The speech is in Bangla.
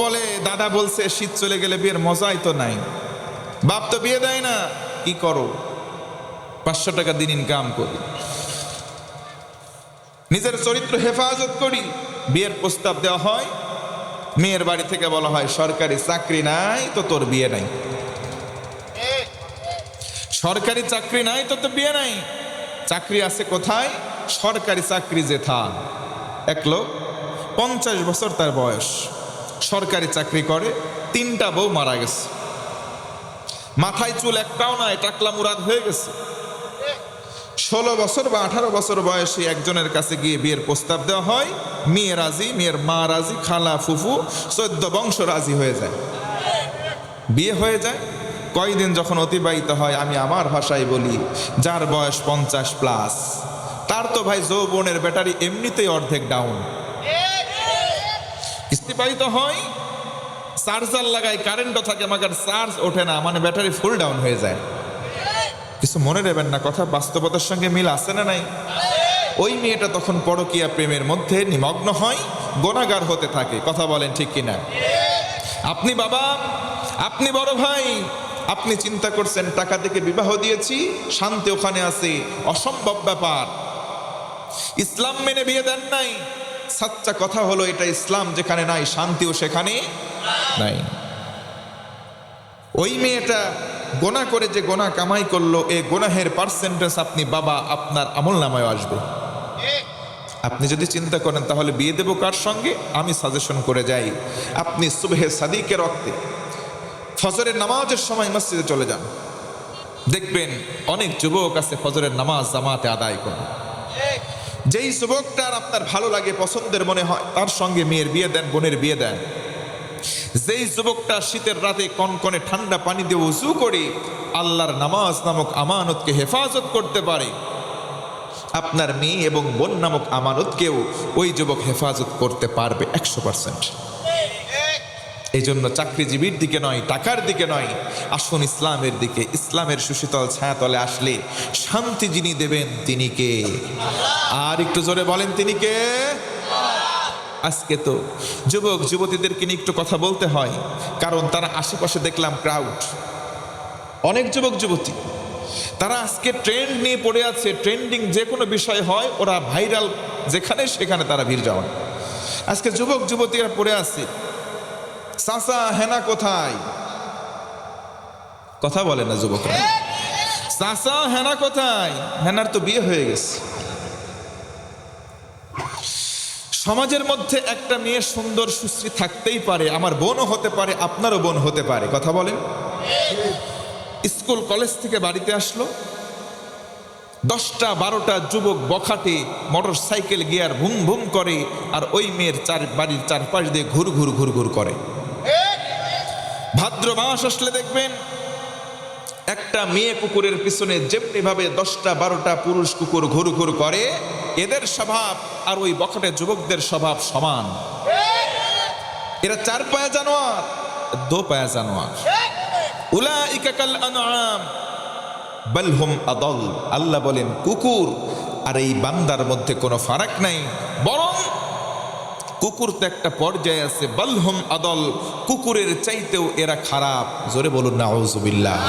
বলে দাদা বলছে শীত চলে গেলে বিয়ের মজাই তো নাই, বাপ তো বিয়ে দেয় না, কি করো? 500 টাকা দিন ইনকাম করি, নিজের চরিত্র হেফাজত করি। বিয়ের প্রস্তাব দেওয়া হয়, মেয়ের বাড়ি থেকে বলা হয় সরকারি চাকরি নাই তো তোর বিয়ে নাই, সরকারি চাকরি নাই তো তোর বিয়ে নাই। চাকরি আছে কোথায়? সরকারি চাকরি যেথা। এক লোক 50 বছর তার বয়স, সরকারি চাকরি করে, 3টা বউ মারা গেছে, মাথায় চুল একটাও নাই, টাকলা মুরাদ হয়ে গেছে। 16 বছর বা 18 বছর বয়সী একজনের কাছে গিয়ে বিয়ের প্রস্তাব দেওয়া হয়, মেয়ে রাজি, মেয়ের মা রাজি, খালা ফুফু 14 বংশ রাজি হয়ে যায়, বিয়ে হয়ে যায়। কয়দিন যখন অতিবাহিত হয়, আমি আমার ভাষায় বলি, যার বয়স 50+, তার তো ভাই যৌবনের ব্যাটারি এমনিতেই অর্ধেক ডাউন। অতিবাহিত হয়, চার্জার লাগায়, কারেন্টও থাকে, মাগার চার্জ ওঠে না, মানে ব্যাটারি ফুল ডাউন হয়ে যায়। কিছু মনে নেবেন না, কথা বাস্তবতার সঙ্গে মিল আছে না নাই? ওই মেয়েটা তখন পরকীয়া প্রেমের মধ্যে নিমগ্ন হয়, গুনাহগার হতে থাকে। কথা বলেন ঠিক কিনা? আপনি বাবা, আপনি বড় ভাই, আপনি চিন্তা করছেন টাকা থেকে বিবাহ দিয়েছি, শান্তি ওখানে আছে, অসম্ভব ব্যাপার, ইসলাম মেনে বিয়ে দেন নাই। সাচ্চা কথা হলো এটা, ইসলাম যেখানে নাই শান্তিও সেখানে নাই। ওই মেয়েটা গোনা করে যে গোনা কামাই করলো, এই গোনাহের পার্সেন্টেজ আপনি বাবা আপনার আমল নামায় আসবে। আপনি যদি চিন্তা করেন তাহলে বিয়ে দেবো কার সঙ্গে, আমি সাজেশন করে যাই, আপনি সুবহে সাদিকের রক্তে ফজরের নামাজের সময় মসজিদে চলে যান, দেখবেন অনেক যুবক আছে ফজরের নামাজ জামাতে আদায় করে। যেই যুবকটার আপনার ভালো লাগে, পছন্দের মনে হয়, তার সঙ্গে মেয়ের বিয়ে দেন, বোনের বিয়ে দেন। যেই যুবকটা শীতের রাতে কনকনে ঠান্ডা পানি দিয়ে উযু করে আল্লাহর নামাজ নামক আমানতকে হেফাজত করতে পারে, আপনার মেয়ে এবং বোন নামক আমানতকেও ওই যুবক হেফাজত করতে পারবে 100%। এই জন্য চাকরিজীবীর দিকে নয়, টাকার দিকে নয়, আসুন ইসলামের দিকে। ইসলামের সুশীতল ছায়াতলে আসলে শান্তি যিনি দেবেন তিনি কে? আর একটু জোরে বলেন, তিনি কে? আজকে তো যুবক যুবতীদেরকে নিয়ে একটু কথা বলতে হয়, কারণ তারা আশেপাশে দেখলাম ক্রাউড, অনেক যুবক যুবতী, তারা আজকে ট্রেন্ড নিয়ে পড়ে আছে। ট্রেন্ডিং যে কোনো বিষয় হয়, ওরা ভাইরাল যেখানে সেখানে তারা ভিড় যাওয়ান। আজকে যুবক যুবতীরা পড়ে আছে, চাচা হেনা কোথায়? কথা বলে না যুবকরা, চাচা হেনা কোথায়? হেনার তো বিয়ে হয়ে গেছে। সমাজের মধ্যে একটা মেয়ে সুন্দর সুশ্রী থাকতেই পারে, আমার বোনও হতে পারে, আপনারও বোন হতে পারে। কথা বলেন। স্কুল কলেজ থেকে বাড়িতে আসলো, 10টা-12টা যুবক বখাটে মোটর সাইকেল গিয়ার ভুম ভুম করে, আর ওই মেয়ের বাড়ির চারপাশ দিয়ে ঘুর ঘুর ঘুর ঘুর করে। ভাদ্র মাস আসলে দেখবেন একটা মেয়ে কুকুরের পিছনে যেমনি ভাবে 10টা-12টা পুরুষ কুকুর ঘুর ঘুর করে, এদের স্বভাব আর ওই বখাটে যুবকদের স্বভাব সমান। এরা 4 পায়া জানোয়ার, 2 পায়া জানোয়ার। উলাইকা কাল আনআম বাল হুম আদাল। আল্লাহ বলেন কুকুর আর এই বান্দার মধ্যে কোনো ফারাক নাই, বরং কুকুর তো একটা পর্যায়ে আছে, বাল হুম আদাল, কুকুরের চাইতেও এরা খারাপ। জোরে বলুন নাউযুবিল্লাহ।